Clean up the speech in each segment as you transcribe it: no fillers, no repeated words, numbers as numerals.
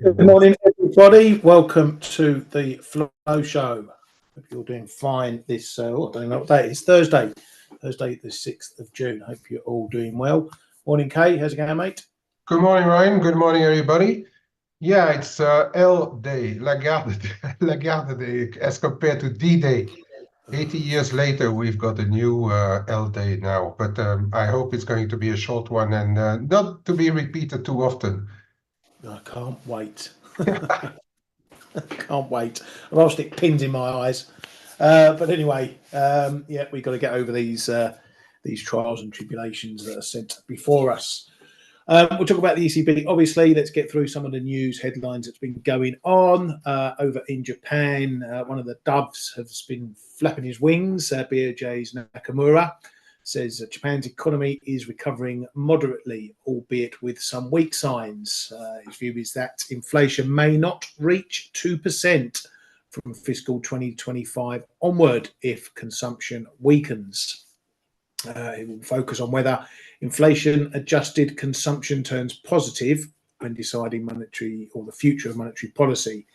Good morning, everybody. Welcome to the Flow Show. Hope you're doing fine this, I don't know what day it is, Thursday the 6th of June. Hope you're all doing well. Morning, Kay. How's it going, mate? Good morning, Ryan. Good morning, everybody. Yeah, it's L Day, Lagarde Day, as compared to D-Day. 80 years later, we've got a new L Day now, but I hope it's going to be a short one and not to be repeated too often. I can't wait. Can't wait. I'll stick pins in my eyes. But anyway, yeah, we've got to get over these trials and tribulations that are sent before us. We'll talk about the ECB. Obviously, let's get through some of the news headlines that's been going on over in Japan. One of the doves has been flapping his wings. BOJ's Nakamura says that Japan's economy is recovering moderately, albeit with some weak signs. His view is that inflation may not reach 2% from fiscal 2025 onward if consumption weakens. It will focus on whether inflation-adjusted consumption turns positive when deciding monetary or the future of monetary policy.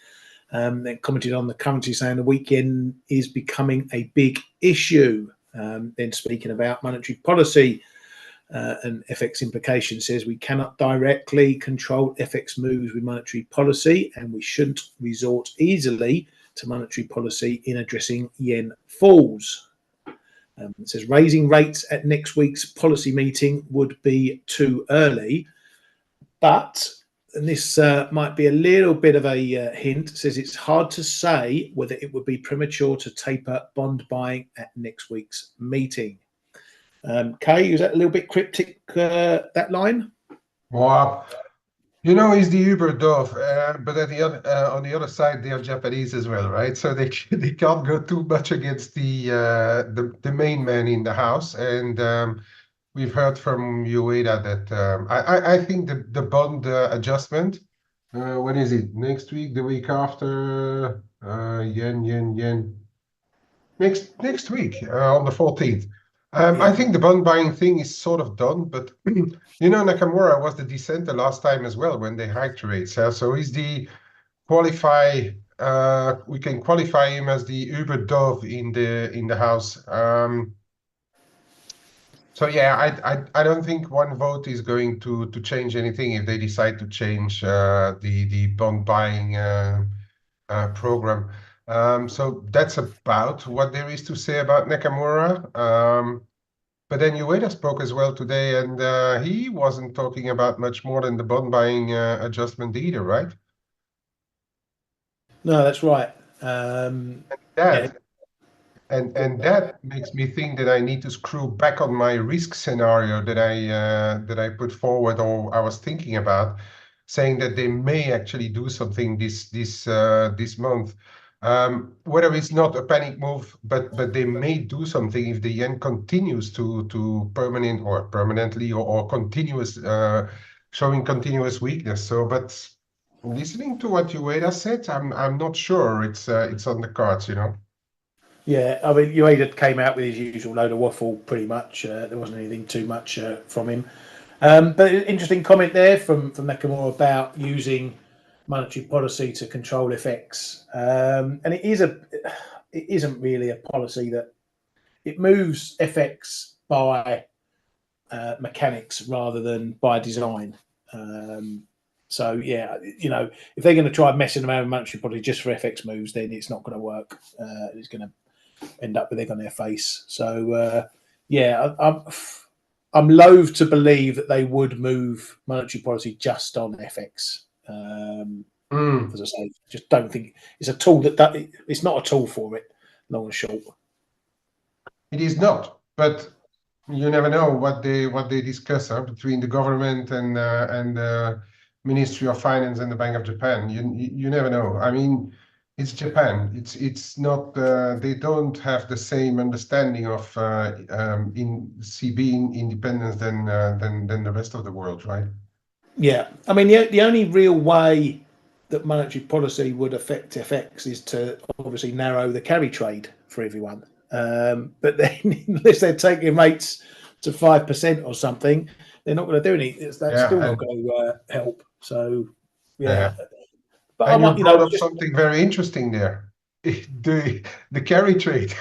Then commented on the currency, saying the weekend is becoming a big issue. Then speaking about monetary policy and FX implications, says we cannot directly control FX moves with monetary policy, and we shouldn't resort easily to monetary policy in addressing yen falls. It says raising rates at next week's policy meeting would be too early, but, and this might be a little bit of a hint, says it's hard to say whether it would be premature to taper bond buying at next week's meeting. Kay, is that a little bit cryptic, that line? Wow. You know, he's the Uber dove, but at the other, on the other side, they are Japanese as well, right? So they can't go too much against the main man in the house. And we've heard from Ueda that I think the bond adjustment, when is it? Next week, the week after, yen. Next week, on the 14th. I think the bond buying thing is sort of done, but you know, Nakamura was the dissenter last time as well when they hiked rates. So he's the we can qualify him as the Uber dove in the house. So yeah, I don't think one vote is going to change anything if they decide to change the bond buying program. So that's about what there is to say about Nakamura. But then Ueda spoke as well today, and he wasn't talking about much more than the bond buying adjustment either, right? No, that's right. And that makes me think that I need to screw back on my risk scenario that I put forward, or I was thinking about, saying that they may actually do something this month. Whether it's not a panic move, but they may do something if the yen continues to permanently or continuous showing continuous weakness. So, but listening to what Ueda said, I'm not sure it's on the cards, you know. Yeah, I mean, Ueda came out with his usual load of waffle, pretty much. There wasn't anything too much from him. But an interesting comment there from Nakamura about using monetary policy to control FX. And it isn't really a policy that it moves FX by mechanics rather than by design. So yeah, you know, if they're going to try messing around with monetary policy just for FX moves, then it's not going to work. It's going to end up with egg on their face. So yeah, I'm loath to believe that they would move monetary policy just on FX. As I say, just don't think it's a tool that it's not a tool for it, long and short. It is not, but you never know what they discuss between the government and the Ministry of Finance and the Bank of Japan. You never know. I mean, it's Japan. It's not. They don't have the same understanding of in CB independence than the rest of the world, right? Yeah, I mean the only real way that monetary policy would affect FX is to obviously narrow the carry trade for everyone. But then, unless they're taking rates to 5% or something, they're not going to do anything. That's still not going to help. So, yeah. But I And you want, brought up just something very interesting there. The carry trade,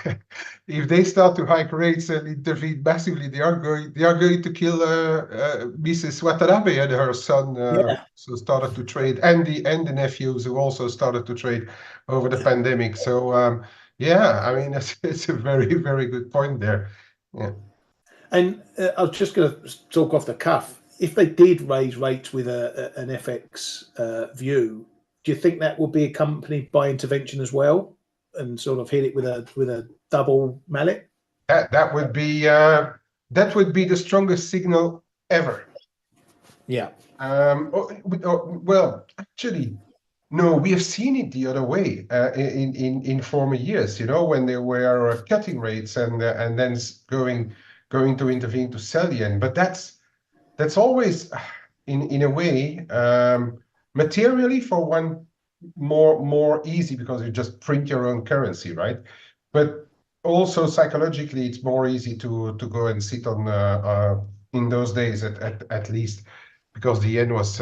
if they start to hike rates and intervene massively, they are going to kill Mrs. Watanabe and her son, yeah, so started to trade, and the nephews who also started to trade over the pandemic. So yeah, I mean it's a very, very good point there. Yeah. and I was just going to talk off the cuff. If they did raise rates with an FX view, do you think that would be accompanied by intervention as well, and sort of hit it with a double mallet? That would be the strongest signal ever. Yeah, Well, actually, no, we have seen it the other way in former years. When there were cutting rates and then going to intervene to sell yen. But that's always, in a way, materially for one more easy because you just print your own currency, right? But also psychologically, it's more easy to go and sit on in those days at least because the yen was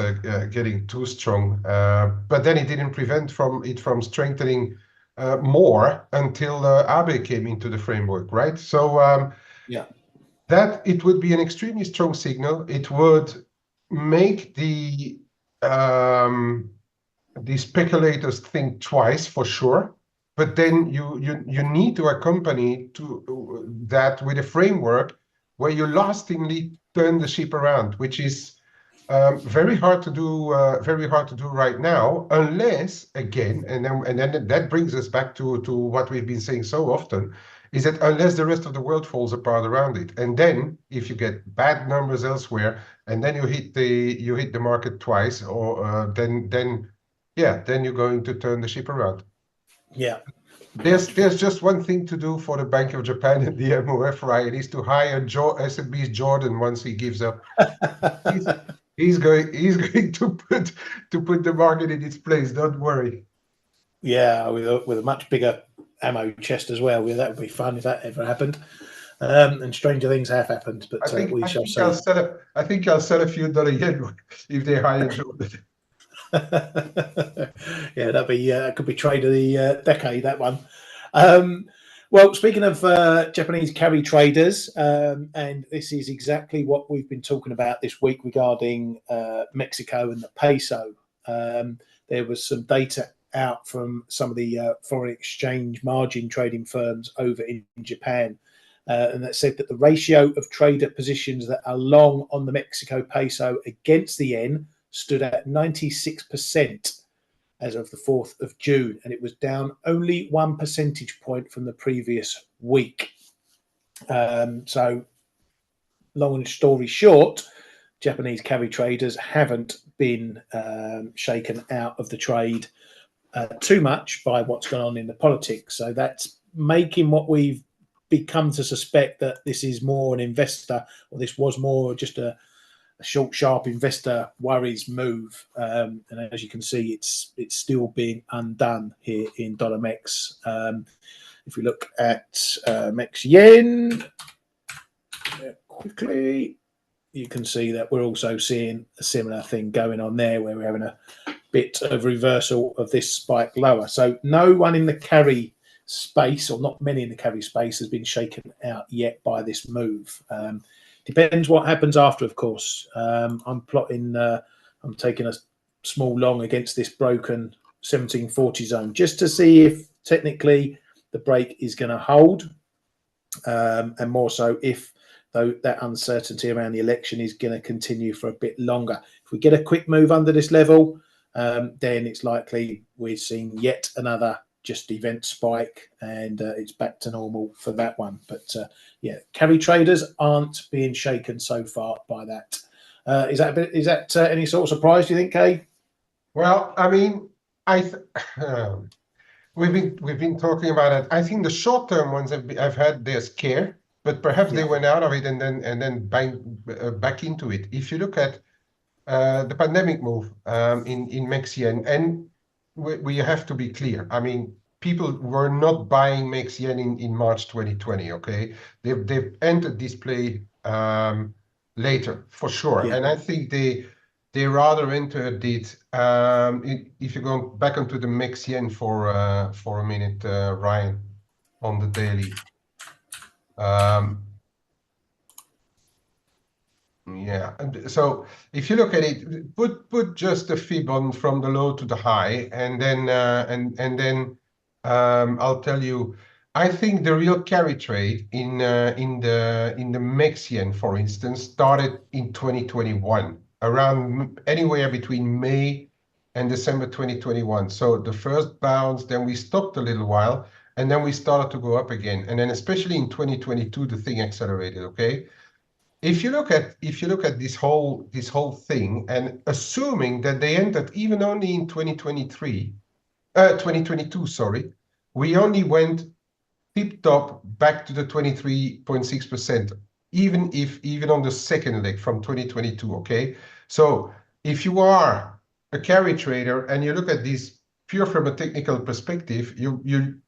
getting too strong. But then it didn't prevent from strengthening more until Abe came into the framework, right? So yeah, that it would be an extremely strong signal. It would make the speculators think twice for sure. But then you need to accompany to that with a framework where you lastingly turn the ship around, which is very hard to do. Very hard to do right now, unless again, and then that brings us back to what we've been saying so often, is that unless the rest of the world falls apart around it, and then if you get bad numbers elsewhere, and then you hit the market twice, or then you're going to turn the ship around. yeah. There's just one thing to do for the Bank of Japan and the MOF, Ryan, is to hire SMB's Jordan once he gives up. He's, he's going to put the market in its place. Don't worry. Yeah, with a much bigger ammo chest as well. Yeah, that would be fun if that ever happened. And stranger things have happened, I but think we I shall think I'll see. sell a I think I'll sell a few dollar yen if they hire Jordan. Yeah, that could be trade of the decade. That one. Um, well, speaking of Japanese carry traders, and this is exactly what we've been talking about this week regarding Mexico and the peso. There was some data out from some of the foreign exchange margin trading firms over in Japan. And that said that the ratio of trader positions that are long on the Mexico peso against the yen stood at 96% as of the 4th of June, and it was down only 1 percentage point from the previous week. So, long story short, Japanese carry traders haven't been shaken out of the trade too much by what's going on in the politics. So that's making what we've become to suspect that this is more an investor, or this was more just a short, sharp investor worries move. And as you can see, it's still being undone here in dollar mex. If we look at mex yen quickly, you can see that we're also seeing a similar thing going on there, where we're having a bit of reversal of this spike lower. So no one in the carry space, or not many in the carry space, has been shaken out yet by this move. Depends what happens after, of course. I'm taking a small long against this broken 1740 zone just to see if technically the break is going to hold, and more so if though that uncertainty around the election is going to continue for a bit longer. If we get a quick move under this level, then it's likely we're seeing yet another just event spike, and it's back to normal for that one. But yeah, carry traders aren't being shaken so far by that. Is that any sort of surprise, do you think, Kay? Well, I mean, we've been talking about it. I think the short-term ones have had their scare, but perhaps they Yeah, went out of it and then back into it. If you look at the pandemic move in Mexian, and we have to be clear. I mean, people were not buying Mexian in March 2020. Okay, they've entered this play later for sure, yeah, and I think they rather entered it. If you go back onto the MEX yen for a minute, Ryan, on the daily. Yeah, and so if you look at it, put just the fib on from the low to the high, and then I'll tell you, I think the real carry trade in the MEX yen, for instance, started in 2021, around anywhere between May and December 2021. So the first bounce, then we stopped a little while, and then we started to go up again, and then especially in 2022, the thing accelerated. Okay. If you look at this whole thing, and assuming that they entered even only in 2022, sorry, we only went tip top back to the 23.6%, even on the second leg from 2022. Okay, so if you are a carry trader and you look at this pure from a technical perspective, you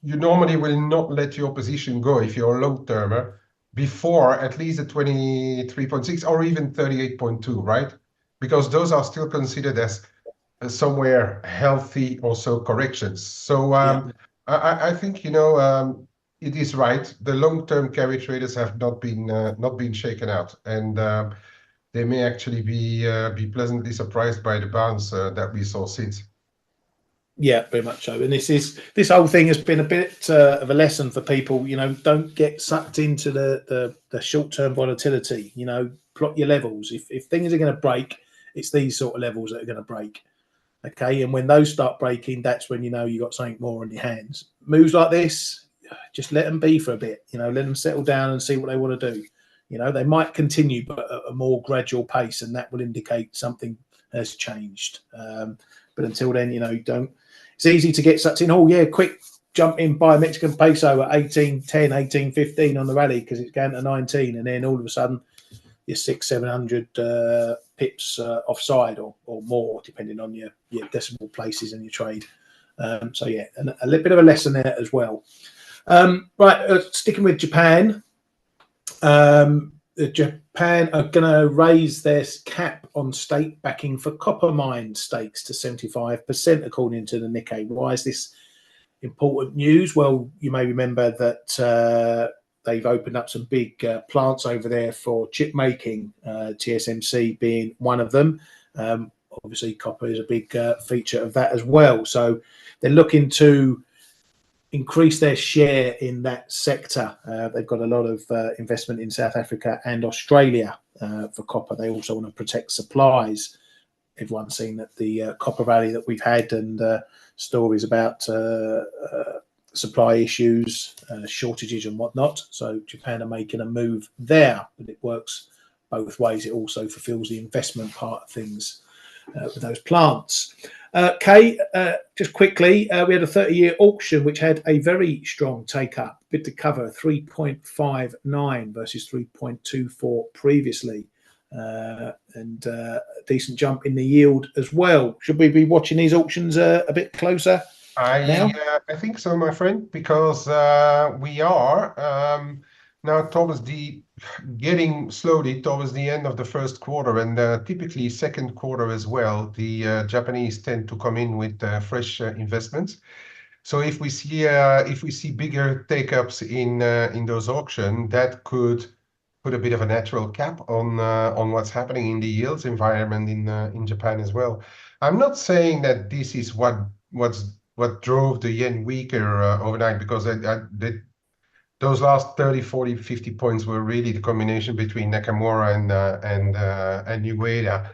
normally will not let your position go if you're a long termer before at least a 23.6 or even 38.2, right? Because those are still considered as somewhere healthy also corrections. So I think it is right. The long-term carry traders have not been shaken out, and they may actually be pleasantly surprised by the bounce that we saw since. Yeah, very much so. And this whole thing has been a bit of a lesson for people. Don't get sucked into the short term volatility. Plot your levels. If things are going to break, it's these sort of levels that are going to break. Okay, and when those start breaking, that's when you got something more on your hands. Moves like this, just let them be for a bit. Let them settle down and see what they want to do. They might continue, but at a more gradual pace, and that will indicate something has changed. But until then, don't. It's easy to get sucked in. Oh yeah, quick jump in, buy Mexican peso at 18.10, 18.15 on the rally because it's going to 19, and then all of a sudden you're 600-700 pips offside or more, depending on your decimal places in your trade. So yeah, a little bit of a lesson there as well. Right, sticking with Japan. Japan are going to raise their cap on state backing for copper mine stakes to 75%, according to the Nikkei. Why is this important news? Well, you may remember that they've opened up some big plants over there for chip making, TSMC being one of them. Obviously, copper is a big feature of that as well. So they're looking to increase their share in that sector. They've got a lot of investment in South Africa and Australia for copper. They also want to protect supplies. Everyone's seen that the copper rally that we've had, and stories about supply issues, shortages and whatnot. So Japan are making a move there, but it works both ways. It also fulfills the investment part of things with those plants. Kay, just quickly, we had a 30-year auction which had a very strong take-up, bid to cover 3.59 versus 3.24 previously, and a decent jump in the yield as well. Should we be watching these auctions a bit closer now? I think so, my friend, because we are now getting slowly towards the end of the first quarter, and typically second quarter as well. The Japanese tend to come in with fresh investments. So if we see bigger take-ups in those auctions, that could put a bit of a natural cap on what's happening in the yields environment in Japan as well. I'm not saying that this is what drove the yen weaker overnight, because those last 30, 40, 50 points were really the combination between Nakamura and Ueda.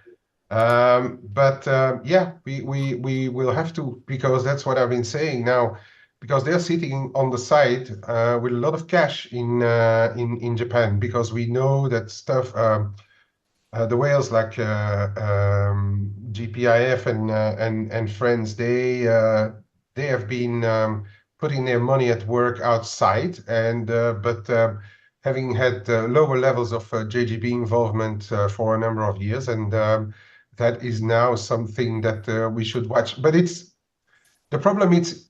But yeah, we will have to, because that's what I've been saying now, because they're sitting on the side with a lot of cash in Japan, because we know that stuff. The whales like GPIF and friends, they have been putting their money at work outside, but having had lower levels of JGB involvement for a number of years, and that is now something that we should watch. But the problem is,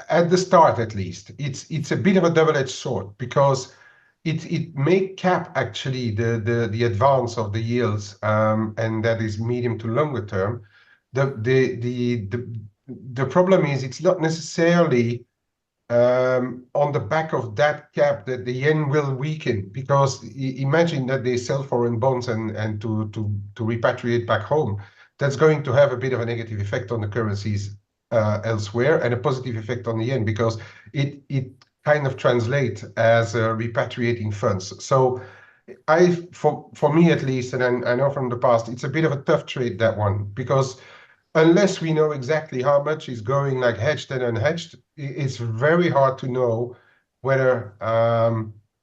at the start at least, it's a bit of a double-edged sword, because it may cap actually the advance of the yields, and that is medium to longer term. The problem is it's not necessarily on the back of that cap that the yen will weaken, because imagine that they sell foreign bonds and to repatriate back home. That's going to have a bit of a negative effect on the currencies elsewhere, and a positive effect on the yen, because it kind of translates as repatriating funds. So for me at least, and I know from the past, it's a bit of a tough trade, that one, because unless we know exactly how much is going like hedged and unhedged, it's very hard to know whether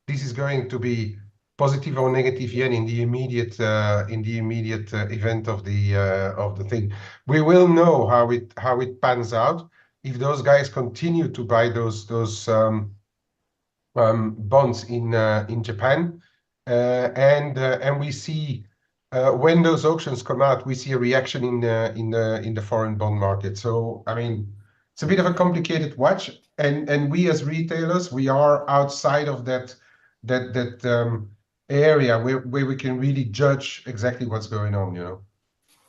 this is going to be positive or negative yen in the immediate event of the thing. We will know how it pans out if those guys continue to buy those bonds in Japan, and we see when those auctions come out, we see a reaction in the foreign bond market. So I mean, it's a bit of a complicated watch, and we as retailers, we are outside of that area where we can really judge exactly what's going on, you know.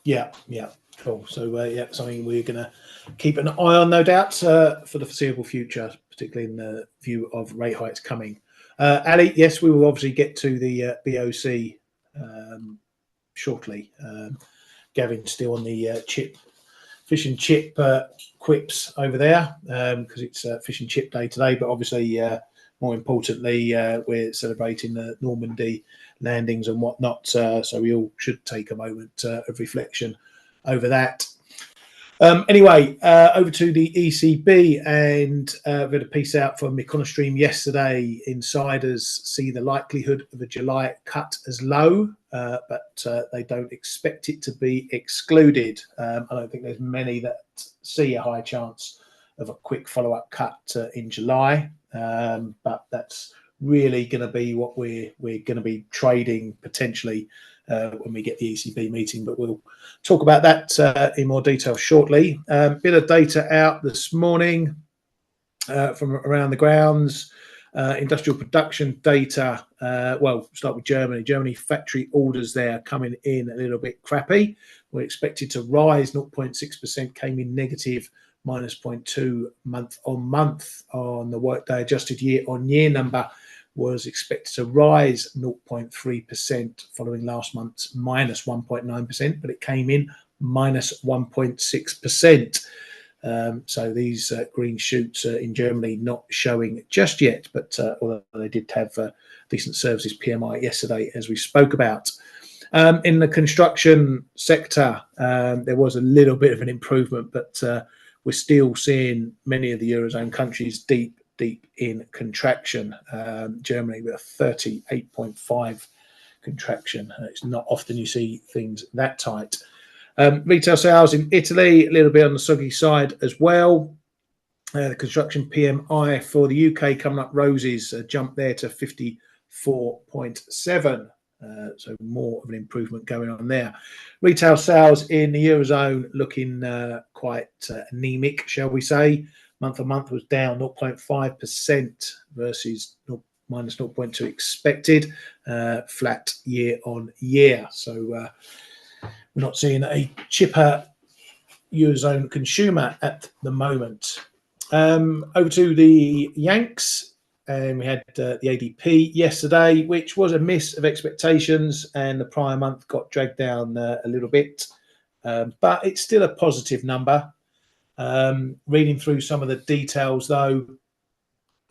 Yeah, yeah, cool. So yeah, something we're going to keep an eye on, no doubt, for the foreseeable future, particularly in the view of rate hikes coming. Ali, yes, we will obviously get to the BOC shortly. Gavin's still on the fish and chip quips over there, because it's fish and chip day today. But obviously, more importantly, we're celebrating the Normandy landings and whatnot. So we all should take a moment of reflection over that. Anyway, over to the ECB, and we had a piece out from Econostream yesterday. Insiders see the likelihood of a July cut as low, but they don't expect it to be excluded. I don't think there's many that see a high chance of a quick follow-up cut in July, but that's really going to be what we're going to be trading potentially when we get the ECB meeting, but we'll talk about that in more detail shortly. Bit of data out this morning from around the grounds. Industrial production data. Well, start with Germany. Germany factory orders there coming in a little bit crappy. We're expected to rise 0.6%, came in negative -0.2 month on month on the workday adjusted year-on-year number. Was expected to rise 0.3% following last month's -1.9%, but it came in -1.6%. So these green shoots in Germany not showing just yet, but although they did have decent services PMI yesterday, as we spoke about. In the construction sector, there was a little bit of an improvement, but we're still seeing many of the Eurozone countries deep in contraction. Germany with a 38.5 contraction. It's not often you see things that tight. Retail sales in Italy, a little bit on the soggy side as well. The construction PMI for the UK coming up roses, jumped there to 54.7. So more of an improvement going on there. Retail sales in the Eurozone looking quite anemic, shall we say. Month on month was down 0.5% versus minus 0.2 expected, flat year on year. So we're not seeing a chipper Eurozone consumer at the moment. Over to the Yanks, and we had the ADP yesterday, which was a miss of expectations, and the prior month got dragged down a little bit, but it's still a positive number. Reading through some of the details though,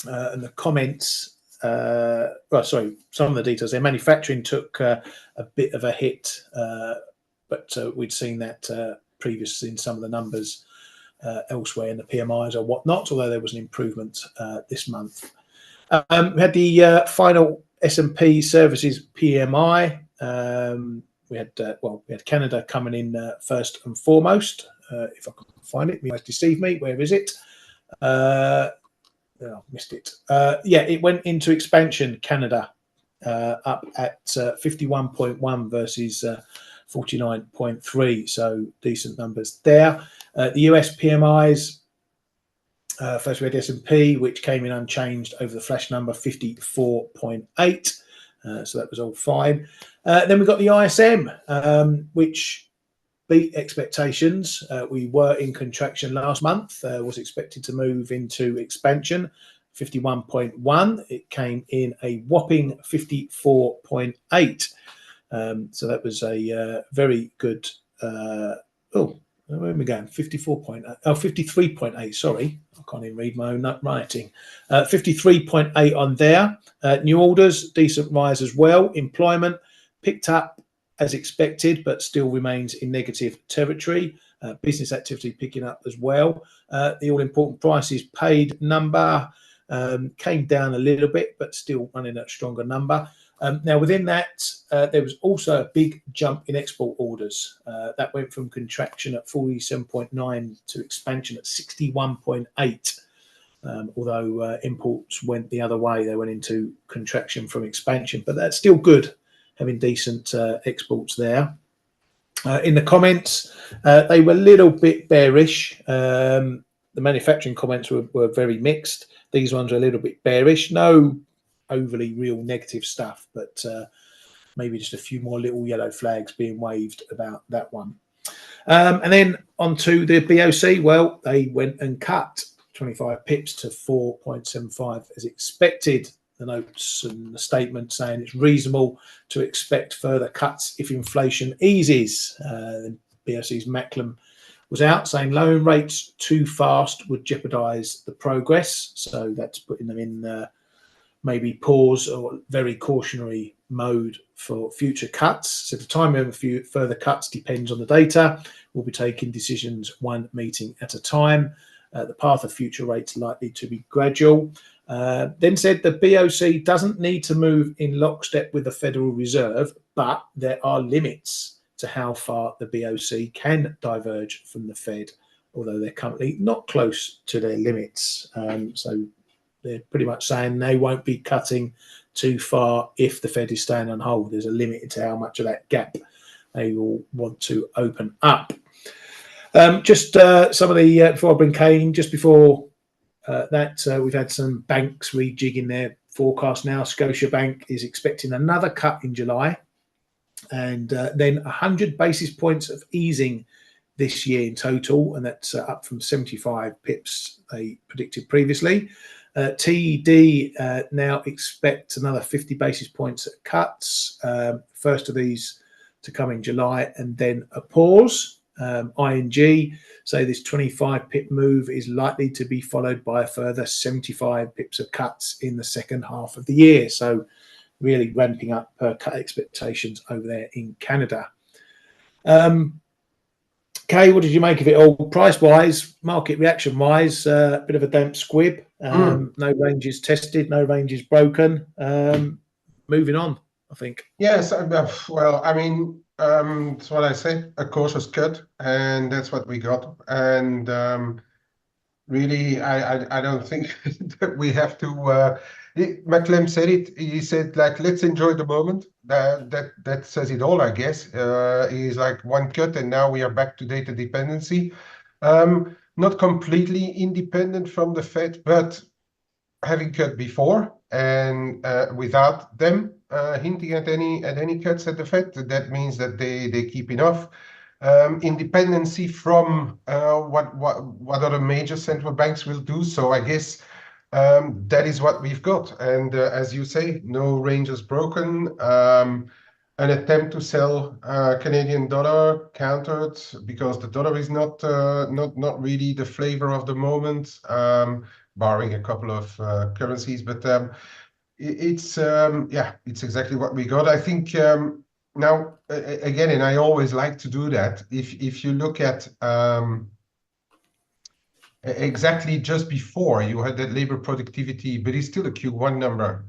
and the comments, some of the details there. Manufacturing took a bit of a hit, but we'd seen that previously in some of the numbers elsewhere in the PMIs or whatnot, although there was an improvement this month. We had the final S&P services PMI. We had Canada coming in first and foremost. If I can find it, you might deceive me. Where is it? Missed it. Yeah, it went into expansion. Canada up at 51.1 versus 49.3. So decent numbers there. The US PMIs First we had S&P, which came in unchanged over the flash number 54.8. So that was all fine. Then we got the ISM, which beat expectations. We were in contraction last month, was expected to move into expansion, 51.1. It came in a whopping 54.8. So that was a very good, where are we going? 54.8. Oh, 53.8. Sorry, I can't even read my own writing. 53.8 on there. New orders, decent rise as well. Employment picked up as expected, but still remains in negative territory. Business activity picking up as well. The all-important prices paid number came down a little bit, but still running at a stronger number. Now, within that, there was also a big jump in export orders. That went from contraction at 47.9 to expansion at 61.8. Although imports went the other way, they went into contraction from expansion, but that's still good, having decent exports there. In the comments, they were a little bit bearish. The manufacturing comments were very mixed. These ones are a little bit bearish. No overly real negative stuff, but maybe just a few more little yellow flags being waved about that one. And then on to the BOC. Well, they went and cut 25 pips to 4.75 as expected. The notes and the statement saying it's reasonable to expect further cuts if inflation eases. The BOC's Macklem was out saying lowering rates too fast would jeopardise the progress. So that's putting them in maybe pause or very cautionary mode for future cuts. So the timing of further cuts depends on the data. We'll be taking decisions one meeting at a time. The path of future rates likely to be gradual. Then said the BOC doesn't need to move in lockstep with the Federal Reserve, but there are limits to how far the BOC can diverge from the Fed, although they're currently not close to their limits. So they're pretty much saying they won't be cutting too far if the Fed is staying on hold. There's a limit to how much of that gap they will want to open up. Just some of the, before I bring Kane, just before that, we've had some banks rejigging their forecast now. Scotiabank is expecting another cut in July, and then 100 basis points of easing this year in total, and that's up from 75 pips they predicted previously. TD now expect another 50 basis points cuts. First of these to come in July, and then a pause. ING say this 25 pip move is likely to be followed by a further 75 pips of cuts in the second half of the year. So really ramping up cut expectations over there in Canada. Kay, what did you make of it all? Price-wise, market reaction-wise, a bit of a damp squib. No ranges tested, no ranges broken. Moving on, I think. Yes, well, I mean, that's what I said, a cautious cut, and that's what we got. And really, I don't think that we have to. Macklem said it. He said, like, let's enjoy the moment. That says it all, I guess. He's like one cut, and now we are back to data dependency. Not completely independent from the Fed, but having cut before and without them hinting at any cuts at the Fed, that means that they keep enough independency from what other major central banks will do. So I guess that is what we've got. And as you say, no ranges broken. An attempt to sell Canadian dollar countered because the dollar is not really the flavor of the moment, barring a couple of currencies. But it's exactly what we got. I think now again, and I always like to do that. If you look at exactly just before you had that labor productivity, but it's still a Q1 number,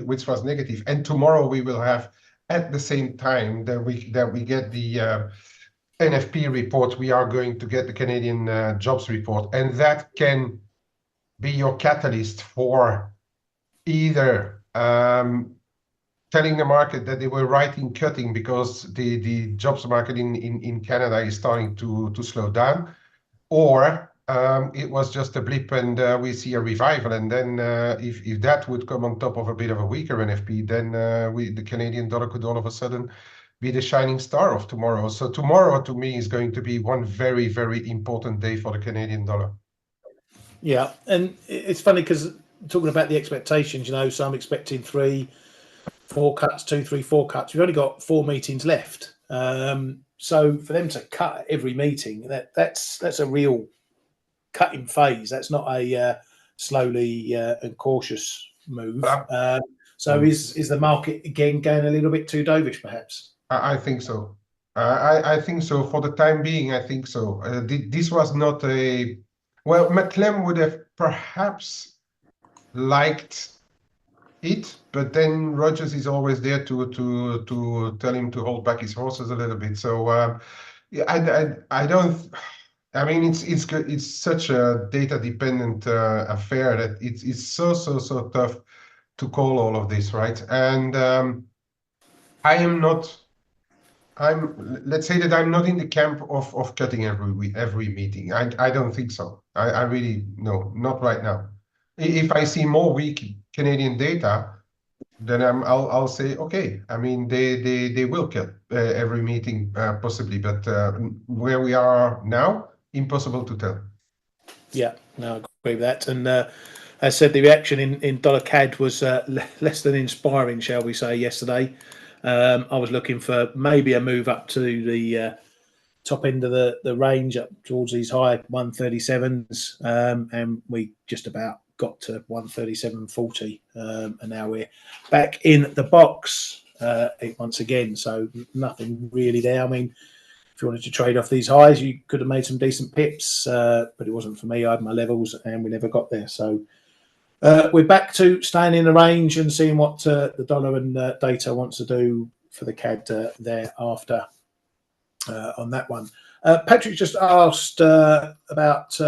which was negative. And tomorrow we will have, at the same time that we get the NFP report, we are going to get the Canadian jobs report, and that can be your catalyst for either telling the market that they were right in cutting because the jobs market in Canada is starting to slow down, or it was just a blip, and we see a revival. And then if that would come on top of a bit of a weaker NFP, then the Canadian dollar could all of a sudden be the shining star of tomorrow. So tomorrow, to me, is going to be one very, very important day for the Canadian dollar. Yeah, and it's funny because talking about the expectations, so I'm expecting 3, 4 cuts, 2, 3, 4 cuts. We've only got 4 meetings left. So for them to cut every meeting, that's a real cutting phase. That's not a slowly and cautious move. So is the market again going a little bit too dovish, perhaps? I think so. I think so. For the time being, I think so. This was not a... Well, McClem would have perhaps liked it, but then Rogers is always there to tell him to hold back his horses a little bit. So yeah, I don't... I mean, it's such a data-dependent affair that it's so tough to call all of this, right? And let's say that I'm not in the camp of cutting every meeting. I don't think so. I really, no, not right now. If I see more weak Canadian data, then I'll say, okay. I mean, they will cut every meeting possibly, but where we are now, impossible to tell. Yeah, no, I agree with that. And as I said, the reaction in dollar CAD was less than inspiring, shall we say, yesterday. I was looking for maybe a move up to the top end of the range, up towards these high 137s, and we just about got to 137.40, and now we're back in the box once again. So nothing really there. I mean, if you wanted to trade off these highs, you could have made some decent pips, but it wasn't for me. I had my levels, and we never got there. So we're back to staying in the range and seeing what the dollar and data wants to do for the CAD thereafter on that one. Patrick just asked about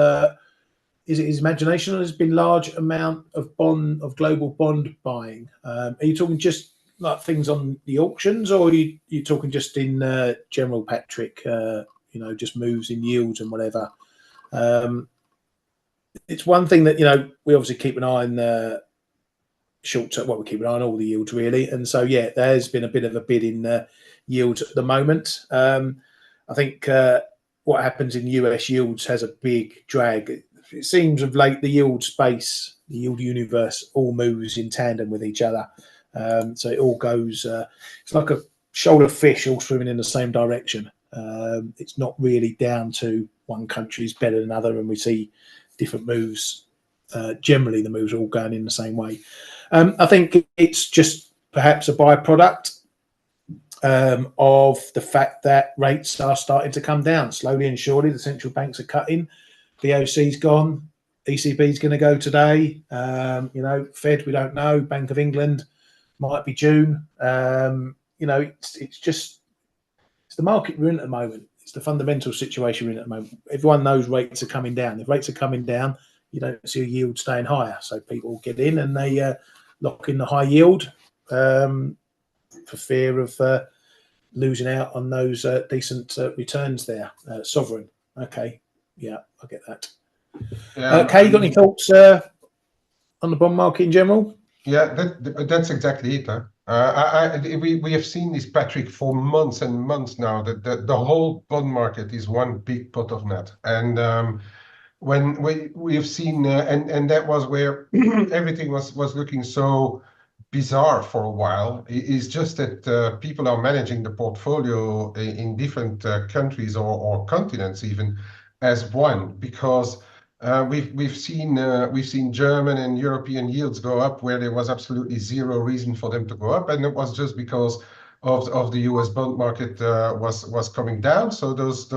is it his imagination, or there's been large amount of global bond buying? Are you talking just like things on the auctions, or are you talking just in general, Patrick? Just moves in yields and whatever. It's one thing that we obviously keep an eye on the short term. Well, we keep an eye on all the yields really, and so yeah, there's been a bit of a bid in yields at the moment. I think what happens in US yields has a big drag. It seems of late the yield space, the yield universe, all moves in tandem with each other. So it all goes. It's like a shoal of fish all swimming in the same direction. It's not really down to one country is better than another, and we see different moves. Generally, the moves are all going in the same way. I think it's just perhaps a byproduct of the fact that rates are starting to come down slowly and surely. The central banks are cutting. BOC's gone. ECB's going to go today. Fed, we don't know. Bank of England might be June. It's the market we're in at the moment. It's the fundamental situation we're in at the moment. Everyone knows rates are coming down. If rates are coming down, you don't see a yield staying higher. So people get in and they lock in the high yield for fear of losing out on those decent returns there. Sovereign. Okay. Yeah, I get that. Yeah, Kay, you got any thoughts on the bond market in general? Yeah, that's exactly it. We have seen this, Patrick, for months and months now, that the whole bond market is one big pot of net. And when we have seen, and that was where everything was looking so bizarre for a while, is just that people are managing the portfolio in different countries or continents even as one, because we've seen German and European yields go up where there was absolutely zero reason for them to go up, and it was just because of the US bond market was coming down. So those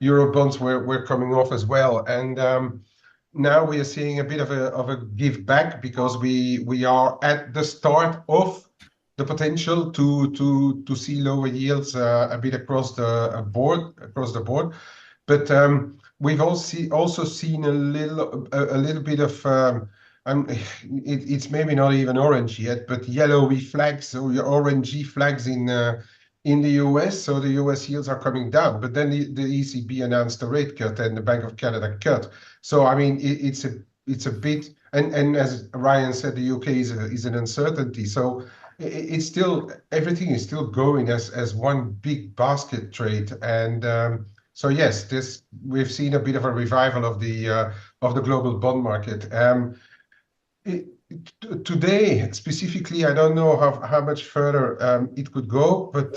euro bonds were coming off as well, and now we are seeing a bit of a give back, because we are at the start of the potential to see lower yields a bit across the board. But we've also seen a little bit of it's maybe not even orange yet, but yellowy flags or orangey flags in in the US, so the US yields are coming down. But then the ECB announced a rate cut and the Bank of Canada cut. So I mean, it's a bit, and as Ryan said, the UK is an uncertainty. So it's still, everything is still going as one big basket trade. And so yes, we've seen a bit of a revival of the global bond market. Today specifically, I don't know how much further it could go, but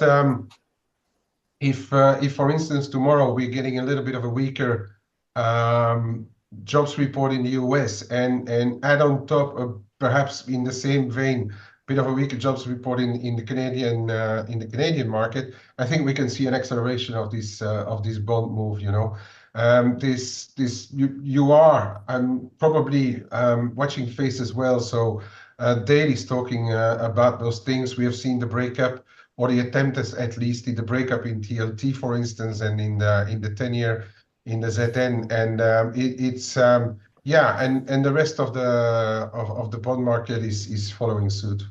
if for instance tomorrow we're getting a little bit of a weaker jobs report in the US and add on top perhaps in the same vein bit of a weaker jobs report in the Canadian market, I think we can see an acceleration of this bond move. You know, you are probably watching Face as well. So Daly's talking about those things. We have seen the breakup or the attempt at least in the breakup in TLT, for instance, and in the 10-year in the ZN, and it's yeah, and the rest of the bond market is following suit.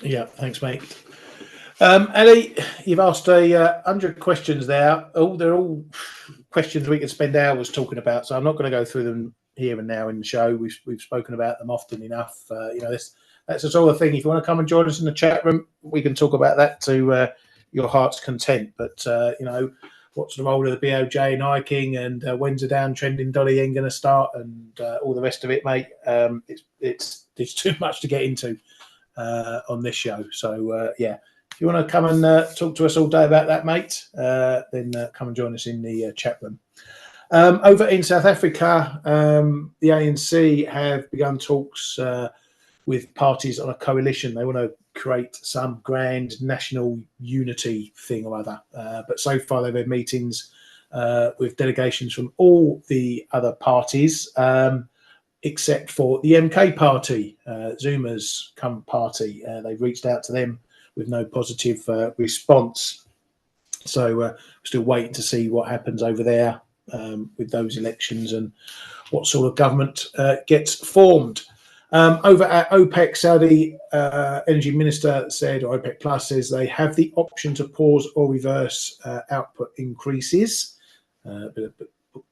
Yeah, thanks, mate. Ali, you've asked 100 questions there. They're all questions we could spend hours talking about, so I'm not going to go through them here and now in the show. We've spoken about them often enough. You know, that's the sort of thing. If you want to come and join us in the chat room, we can talk about that to your heart's content. But you know, what's the role of the BOJ in hiking, and when's the downtrend in dollar yen going to start, and all the rest of it, mate? It's too much to get into on this show. So yeah, if you want to come and talk to us all day about that, mate, then come and join us in the chat room. Over in South Africa, the ANC have begun talks with parties on a coalition. They want to create some grand national unity thing or other. But so far they've had meetings with delegations from all the other parties, except for the MK party, Zuma's party. They've reached out to them with no positive response. So we're still waiting to see what happens over there with those elections and what sort of government gets formed. Over at OPEC, Saudi energy minister said, or OPEC Plus says, they have the option to pause or reverse output increases. Bit of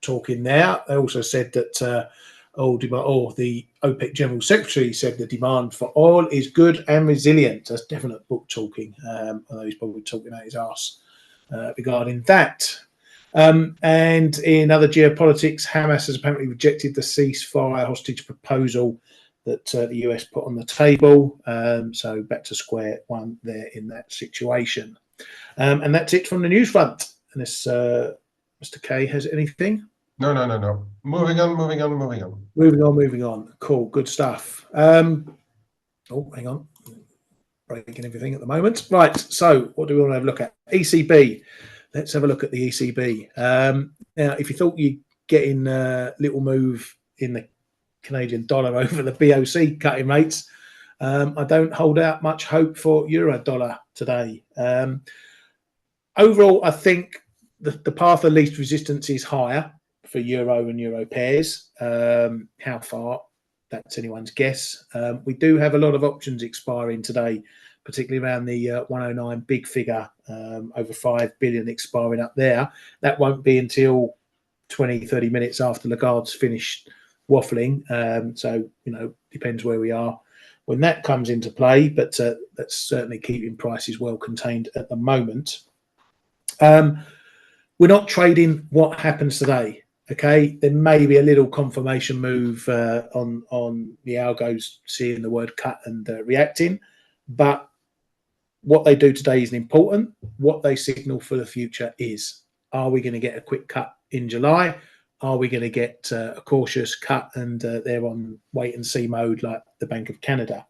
talk in there. They also said that the OPEC General Secretary said the demand for oil is good and resilient. That's definite book talking, although he's probably talking out his arse regarding that. And in other geopolitics, Hamas has apparently rejected the ceasefire hostage proposal that the US put on the table. So back to square one there in that situation. And that's it from the news front. Unless Mr. K has anything? No. Moving on. Moving on. Cool, good stuff. Oh, hang on. Breaking everything at the moment. Right, so what do we want to have a look at? ECB. Let's have a look at the ECB. Now, if you thought you're getting a little move in the Canadian dollar over the BOC cutting rates, I don't hold out much hope for euro dollar today. Overall, I think the path of least resistance is higher for euro and euro pairs. How far? That's anyone's guess. We do have a lot of options expiring today, particularly around the 109 big figure, over 5 billion expiring up there. That won't be until 20, 30 minutes after Lagarde's finished waffling. So, you know, depends where we are when that comes into play, but that's certainly keeping prices well contained at the moment. We're not trading what happens today. Okay, there may be a little confirmation move on the algos seeing the word cut and reacting, but what they do today isn't important. What they signal for the future is: are we going to get a quick cut in July? Are we going to get a cautious cut and they're on wait and see mode like the Bank of Canada?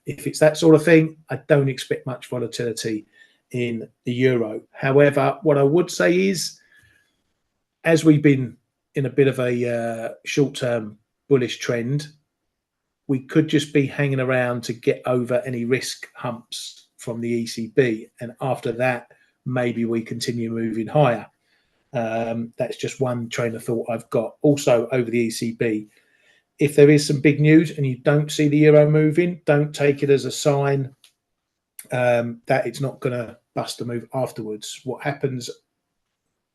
If it's that sort of thing, I don't expect much volatility in the euro. However, what I would say is, as we've been in a bit of a short-term bullish trend, we could just be hanging around to get over any risk humps from the ECB. And after that, maybe we continue moving higher. That's just one train of thought I've got. Also, over the ECB, if there is some big news and you don't see the euro moving, don't take it as a sign that it's not going to bust a move afterwards. What happens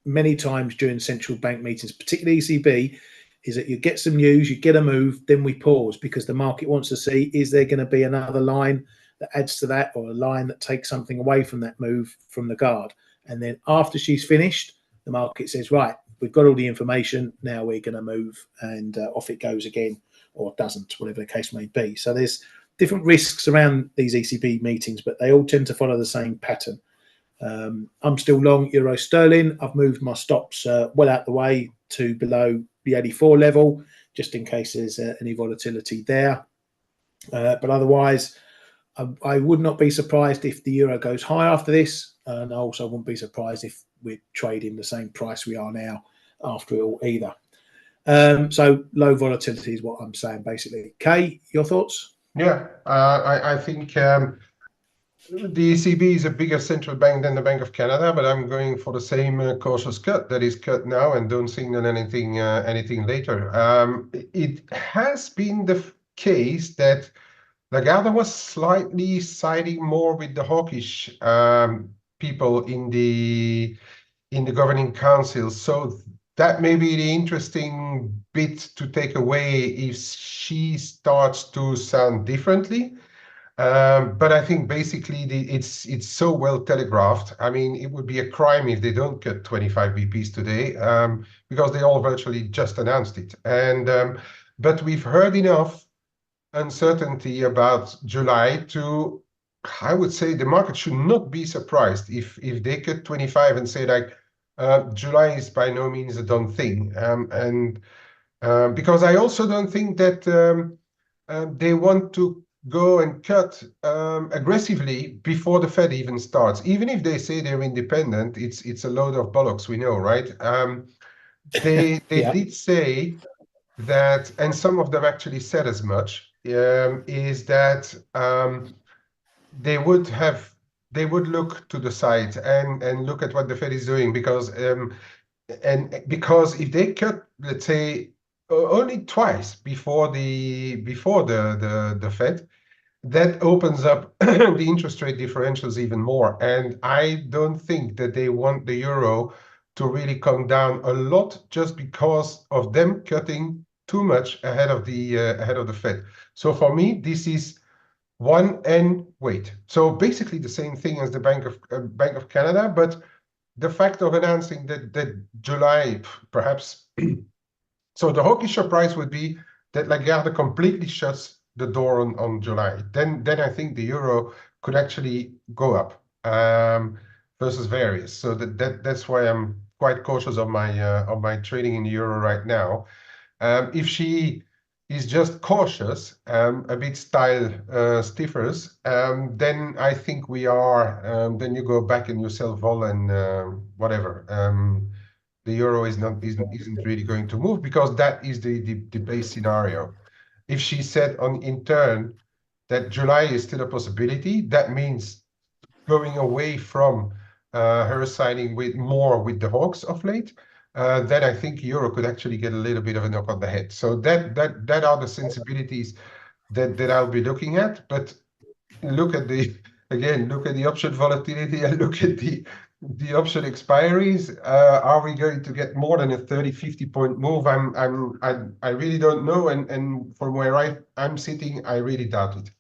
many times during central bank meetings, particularly ECB, is that you get some news, you get a move, then we pause because the market wants to see, is there going to be another line that adds to that, or a line that takes something away from that move from the guard? And then after she's finished, the market says, right, we've got all the information, now we're going to move, and off it goes again, or doesn't, whatever the case may be. So there's different risks around these ECB meetings, but they all tend to follow the same pattern. I'm still long euro sterling. I've moved my stops well out the way to below the 84 level, just in case there's any volatility there. But otherwise, I would not be surprised if the euro goes high after this, and I also wouldn't be surprised if we're trading the same price we are now after it all either. So low volatility is what I'm saying, basically. Kay, your thoughts? Yeah, I think the ECB is a bigger central bank than the Bank of Canada, but I'm going for the same cautious cut that is cut now and don't signal anything later. It has been the case that Lagarde was slightly siding more with the hawkish people in the governing council, so that may be the interesting bit to take away if she starts to sound differently. But I think basically it's so well telegraphed. I mean, it would be a crime if they don't cut 25 BPs today, because they all virtually just announced it. And but we've heard enough uncertainty about July to, I would say, the market should not be surprised if they cut 25 and say like July is by no means a done thing. Because I also don't think that they want to go and cut aggressively before the Fed even starts. Even if they say they're independent, it's a load of bollocks, we know, right? They Yeah. did say that, and some of them actually said as much, is that they would look to the side and look at what the Fed is doing, because because if they cut, let's say, only twice before the Fed, that opens up the interest rate differentials even more. And I don't think that they want the euro to really come down a lot just because of them cutting too much ahead of the Fed. So for me, this is one and wait. So basically the same thing as the Bank of Canada, but the fact of announcing that July perhaps. So the hawkish surprise would be that Lagarde completely shuts the door on July. Then I think the euro could actually go up versus various. So that's why I'm quite cautious of my trading in the euro right now. If she is just cautious, a bit style stiffers, then I think we are. Then you go back and you sell vol and whatever. The euro isn't really going to move, because that is the base scenario. If she said in turn that July is still a possibility, that means going away from her signing with the hawks of late, then I think euro could actually get a little bit of a knock on the head. So that are the sensibilities that I'll be looking at. But look at the option volatility and look at the option expiries. Are we going to get more than a 30-50 point move? I really don't know, and from where I'm sitting, I really doubt it.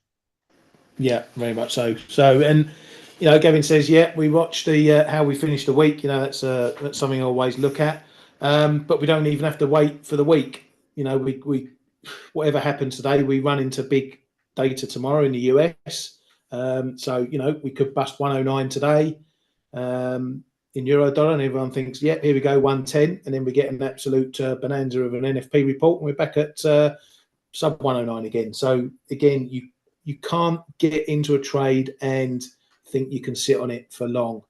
Yeah, very much so. So, and you know, Gavin says, yeah, we watched the how we finished the week. You know, that's something I always look at. But we don't even have to wait for the week. You know, we whatever happens today, we run into big data tomorrow in the US. So you know, we could bust 109 today in euro dollar, and everyone thinks, yeah, here we go, 110, and then we get an absolute bonanza of an NFP report, and we're back at sub 109 again. So again, you can't get into a trade and think you can sit on it for long.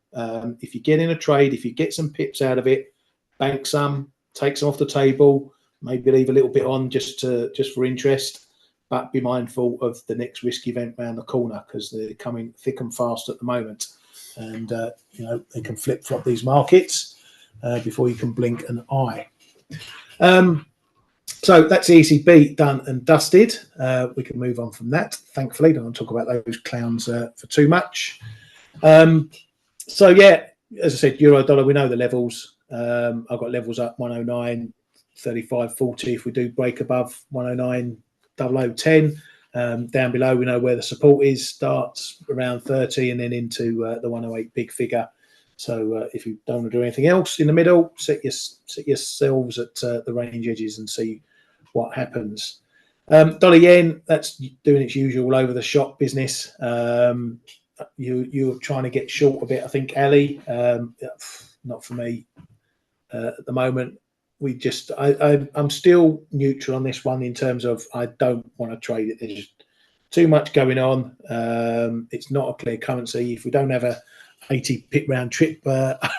If you get in a trade, if you get some pips out of it, bank some, take some off the table, maybe leave a little bit on just for interest, but be mindful of the next risk event around the corner, because they're coming thick and fast at the moment, and you know, they can flip flop these markets before you can blink an eye. So that's the ECB done and dusted. We can move on from that. Thankfully, don't want to talk about those clowns for too much. So yeah, as I said, euro dollar, we know the levels. I've got levels up 109, 35, 40. If we do break above 109, 0010, down below, we know where the support is, starts around 30 and then into the 108 big figure. So if you don't want to do anything else in the middle, set yourselves at the range edges and see what happens. Dollar yen, that's doing its usual over the shop business. You're trying to get short a bit, I think, Ali. Not for me at the moment. I'm still neutral on this one in terms of I don't want to trade it. There's too much going on. It's not a clear currency. If we don't have a 80 pip round trip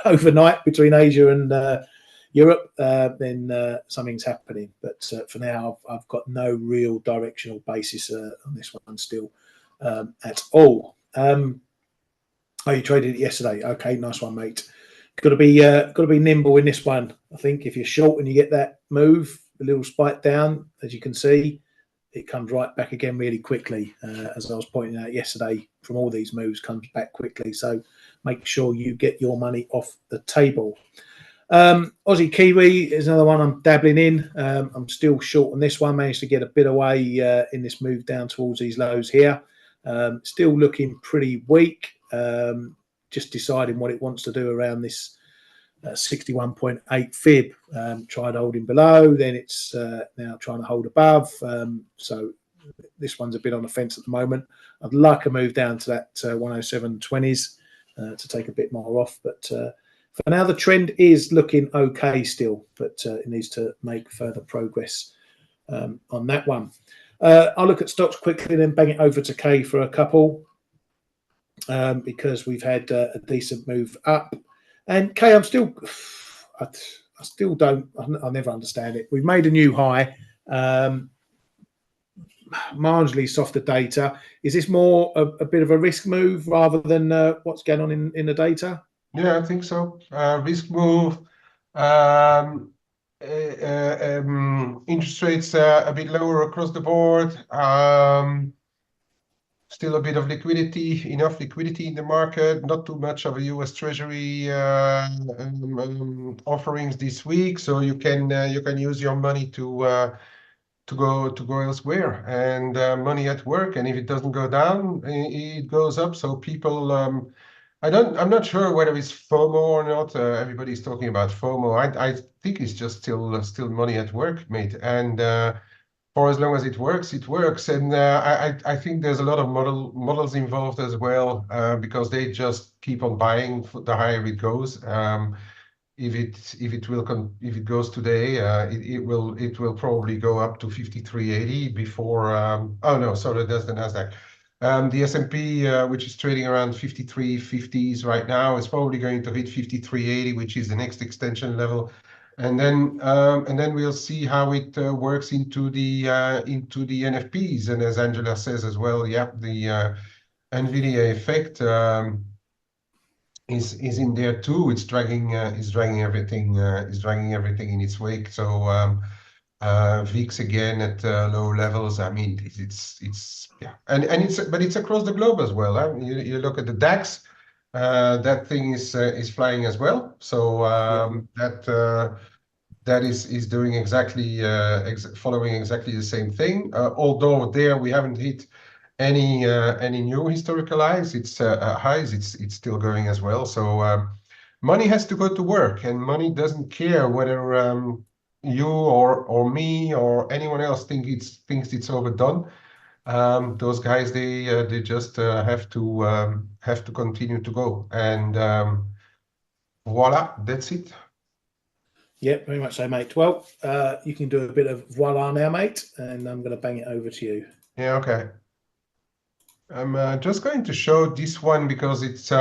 overnight between Asia and Europe, then something's happening. But for now, I've got no real directional basis on this one still at all. Oh, you traded it yesterday. Okay, nice one, mate. Got to be nimble in this one. I think if you're short and you get that move, a little spike down, as you can see, it comes right back again really quickly. As I was pointing out yesterday, from all these moves, comes back quickly. So make sure you get your money off the table. Aussie Kiwi is another one I'm dabbling in. I'm still short on this one. Managed to get a bit away in this move down towards these lows here. Still looking pretty weak. Just deciding what it wants to do around this 61.8 fib. Tried holding below, then it's now trying to hold above. So this one's a bit on the fence at the moment. I'd like a move down to that 107.20s to take a bit more off, but for now the trend is looking okay still, but it needs to make further progress on that one. I'll look at stocks quickly, then bang it over to Kay for a couple. Because we've had a decent move up. And Kay, I never understand it. We've made a new high, marginally softer data. Is this more a bit of a risk move rather than what's going on in the data? Yeah, I think so. Risk move. Interest rates a bit lower across the board. Still a bit of liquidity, enough liquidity in the market, not too much of a US Treasury offerings this week, so you can use your money to go elsewhere, and money at work. And if it doesn't go down, it goes up. So people, I'm not sure whether it's FOMO or not. Everybody's talking about FOMO. I think it's just still money at work, mate. And for as long as it works, it works. And I think there's a lot of models involved as well, because they just keep on buying the higher it goes. If it goes today, it will probably go up to 53.80 before. Oh no, sorry, that's the Nasdaq. The S&P, which is trading around 53.50s right now, is probably going to hit 53.80, which is the next extension level. And then we'll see how it works into the NFPs. And as Angela says as well, yeah, the NVIDIA effect is in there too. It's dragging everything in its wake. So VIX again at low levels. I mean, it's yeah, and it's across the globe as well. You look at the DAX. That thing is flying as well. So that is doing exactly following exactly the same thing. Although there we haven't hit any new historical highs. It's highs. It's still going as well. So money has to go to work, and money doesn't care whether you or me or anyone else thinks it's overdone. Those guys, they just have to continue to go, and voila, that's it. Yeah, very much so, mate. Well, you can do a bit of voila now, mate, and I'm going to bang it over to you. Yeah, okay. I'm just going to show this one because it's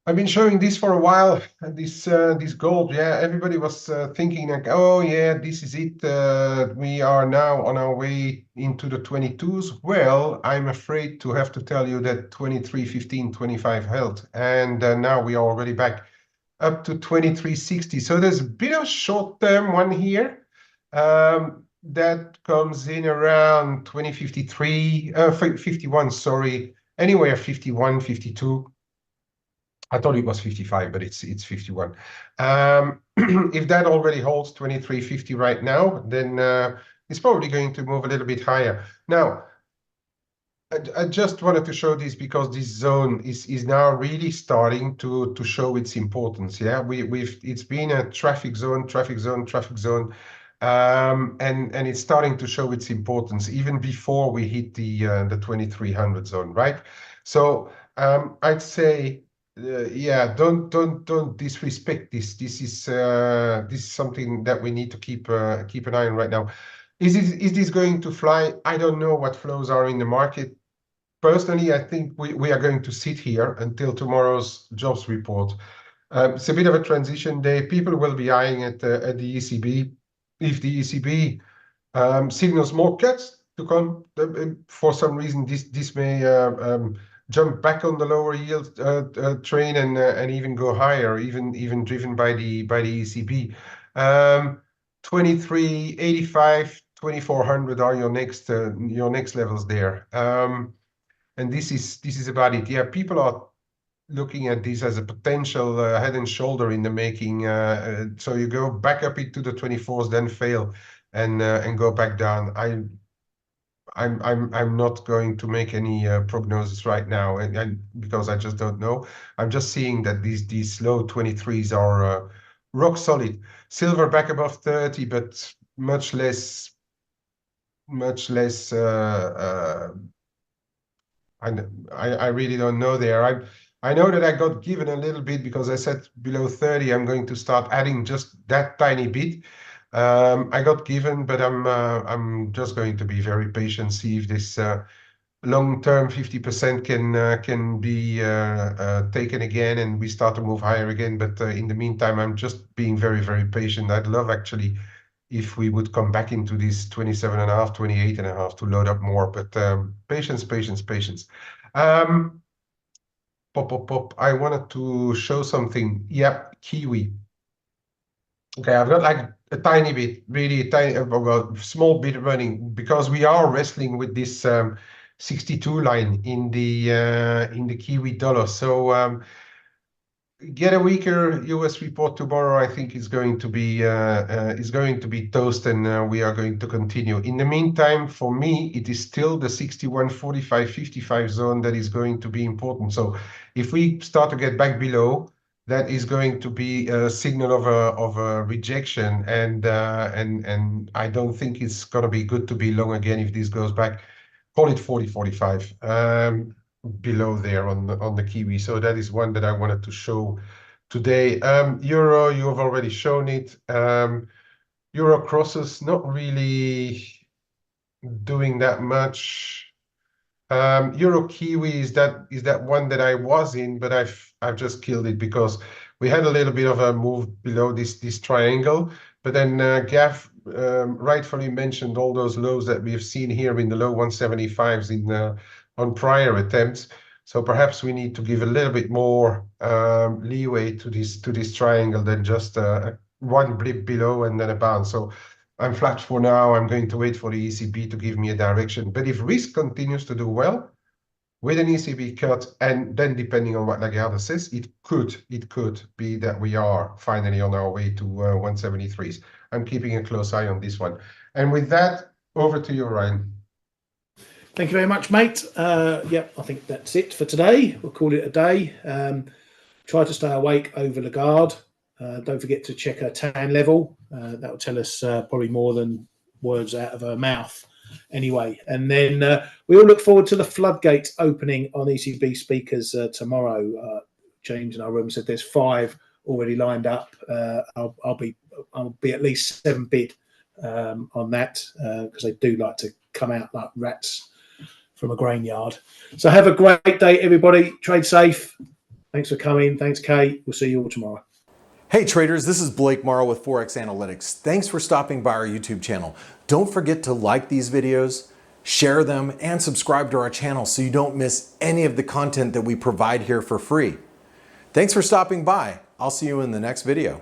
I've been showing this for a while. This gold, yeah. Everybody was thinking like, oh yeah, this is it. We are now on our way into the 22s. Well, I'm afraid to have to tell you that 23.15, 25 held, and now we are already back up to 23.60. So there's a bit of short-term one here. That comes in around 2053, 51, sorry. anywhere 51, 52. I thought it was 55, but it's 51. If that already holds 23.50 right now, then it's probably going to move a little bit higher. Now, I just wanted to show this because this zone is now really starting to show its importance. Yeah, it's been a traffic zone, and it's starting to show its importance even before we hit the 2300 zone, right? So I'd say, yeah, don't disrespect this. This is something that we need to keep an eye on right now. Is this going to fly? I don't know what flows are in the market. Personally, I think we are going to sit here until tomorrow's jobs report. It's a bit of a transition day. People will be eyeing at the ECB. If the ECB signals more cuts to come, for some reason, this may jump back on the lower yield train and even go higher, even driven by the ECB. 2385, 2400 are your next levels there. And this is about it. Yeah, people are looking at this as a potential head and shoulder in the making. So you go back up into the 24s, then fail, and go back down. I'm not going to make any prognosis right now, and because I just don't know. I'm just seeing that these low 23s are rock solid. Silver back above 30, but much less. I really don't know there. I know that I got given a little bit because I said below 30, I'm going to start adding just that tiny bit. I got given, but I'm just going to be very patient, see if this long-term 50% can be taken again and we start to move higher again. But in the meantime, I'm just being very, very patient. I'd love actually if we would come back into this 27.5, 28.5 to load up more. But patience, patience, patience. Pop. I wanted to show something. Yep, Kiwi. Okay, I've got like a tiny bit, really tiny, well, small bit running because we are wrestling with this 62 line in the Kiwi dollar. So get a weaker US report tomorrow. I think is going to be toast, and we are going to continue. In the meantime, for me, it is still the 61, 45, 55 zone that is going to be important. So if we start to get back below, that is going to be a signal of a rejection, and I don't think it's going to be good to be long again if this goes back. Call it 40, 45. Below there on the Kiwi. So that is one that I wanted to show today. Euro, you have already shown it. Euro crosses, not really doing that much. Euro Kiwi is that one that I was in, but I've just killed it because we had a little bit of a move below this triangle. But then Gav rightfully mentioned all those lows that we've seen here in the low 175s in on prior attempts. So perhaps we need to give a little bit more leeway to this triangle than just one blip below and then a bounce. So I'm flat for now. I'm going to wait for the ECB to give me a direction. But if risk continues to do well with an ECB cut, and then depending on what Lagarde says, it could be that we are finally on our way to 173s. I'm keeping a close eye on this one. And with that, over to you, Ryan. Thank you very much, mate. I think that's it for today. We'll call it a day. Try to stay awake over Lagarde. Don't forget to check her tan level. That will tell us probably more than words out of her mouth anyway. And then we all look forward to the floodgates opening on ECB speakers tomorrow. James in our room said there's 5 already lined up. I'll be at least 7 bid on that because they do like to come out like rats from a grain yard. So have a great day, everybody. Trade safe. Thanks for coming. Thanks, Kate. We'll see you all tomorrow. Hey traders, this is Blake Morrow with ForexAnalytix. Thanks for stopping by our YouTube channel. Don't forget to like these videos, share them, and subscribe to our channel so you don't miss any of the content that we provide here for free. Thanks for stopping by. I'll see you in the next video.